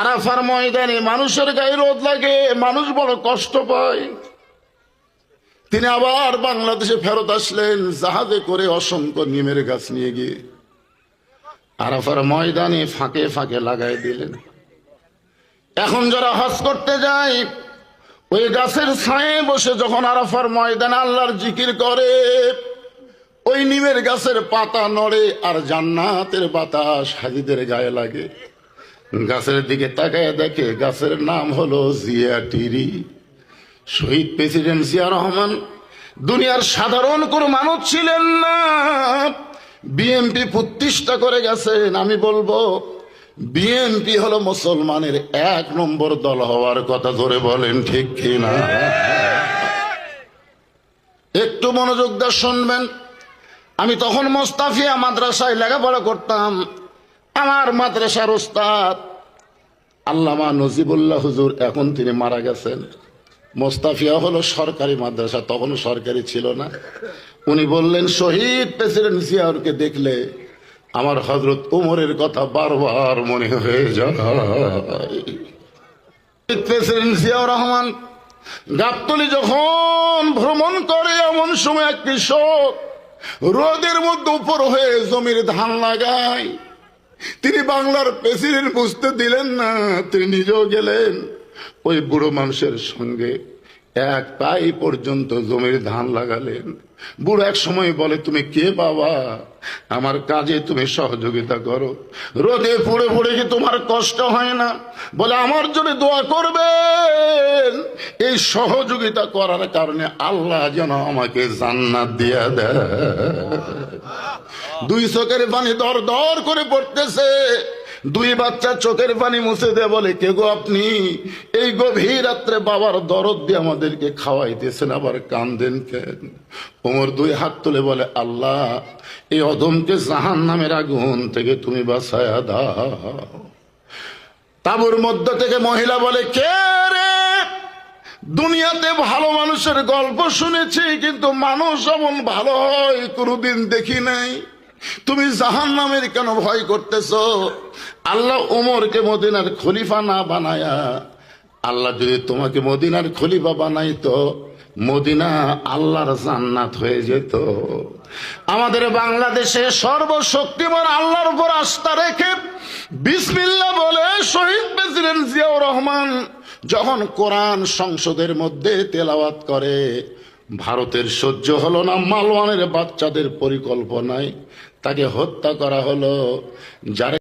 আরাফার ময়দানে মানুষের গায়ে রোদ লাগে, মানুষ বড় কষ্ট পায়। তিনি আবার বাংলাদেশে ফেরত আসলেন জাহাজে করে অসংখ্য নিমের গাছ নিয়ে গিয়ে আরাফার ময়দানে ফাঁকে ফাঁকে লাগাই দিলেন। এখন যারা হজ করতে যায় ওই গাছের ছায়ে বসে যখন আরাফার ময়দানে আল্লাহর জিকির করে, ওই নিমের গাছের পাতা নড়ে আর জান্নাতের বাতাস হাজীদের গায়ে লাগে। গাছের দিকে তাকায় দেখে গাছের নাম হলো জিয়া টিরি। শহীদ প্রেসিডেন্ট জিয়া রহমান দুনিয়ার সাধারণ কোনো মানুষ ছিলেন না, বিএনপি প্রতিষ্ঠা করে গেছেন। আমি বলবো বিএনপি হলো মুসলমানের 1 নম্বর দল হওয়ার কথা, ধরে বলেন ঠিক কিনা? একটু মনোযোগ দিয়ে শুনবেন। আমি তখন মোস্তাফিয়া মাদ্রাসায় লেখাপড়া করতাম। আমার মাদ্রাসার ওস্তাদ আল্লামা নজিবুল্লাহ হুজুর, এখন তিনি মারা গেছেন। মোস্তাফিয়া হলো সরকারি মাদ্রাসা, তখন সরকারি ছিল না। উনি বললেন, শহীদ প্রেসিডেন্ট জিয়াউরকে দেখলে আমার হযরত ওমরের কথা বারবার মনে হয়ে যায়। প্রেসিডেন্ট জিয়াউর রহমান গাবতলী যখন ভ্রমণ করে, এমন সময় এক কৃষক রোদের মধ্যে উপর হয়ে জমির ধান লাগায়। তিনি বাংলার প্রেসিডেন্ট বুঝতে দিলেন না, তিনি নিজেও গেলেন ওই বুড়ো মানুষের সঙ্গে 1 পাই পর্যন্ত জমির ধান লাগালেন। বুড়ো এক সময় বলে, তুমি কে বাবা, আমার কাজে তুমি সহযোগিতা করো, রোদে পুড়ে পুড়ে কি তোমার কষ্ট হয় না? বলে, আমার জন্য দোয়া করবেন, এই সহযোগিতা করার কারণে আল্লাহ যেন আমাকে জান্নাত দিয়া দেয়। 2 চোখের পানি দর দর করে পড়তেছে। 2 বাচ্চা চোখের পানি মুছে দেয়, বলে, কে গো আপনি? এই গভীর রাত্রে বাবার দরদ দিয়ে আমাদেরকে খাওয়াইতেছেন, আবার কান্দেন কেন? ওমর 2 হাত তুলে বলে, আল্লাহ, এই অধমকে জাহান্নামের আগুন থেকে তুমি বাঁচায়া দাও। তাঁবুর মধ্য থেকে মহিলা বলে, কে রে? দুনিয়াতে ভালো মানুষের গল্প শুনেছি, কিন্তু মানুষ এমন ভালো হয় কোনোদিন দেখি নাই। তুমি জাহান্নামের কেন ভয় করতেছ? আল্লাহ ওমরকে মদিনার খলিফা না বানায়া, আল্লাহ যদি তোমাকে মদিনার খলিফা বানাইতো, মদিনা আল্লাহর জান্নাত হয়ে যেত। আমাদের বাংলাদেশে সর্বশক্তিমান আল্লাহর উপর আস্থা রেখে বিসমিল্লাহ বলে শহীদ প্রেসিডেন্ট জিয়াউর রহমান যখন কোরআন সংসদের মধ্যে তেলাওয়াত করে, ভারতের সহ্য হলো না। মালওয়ানের বাচ্চাদের পরিকল্পনায় তাকে হত্যা করা হলো। যারা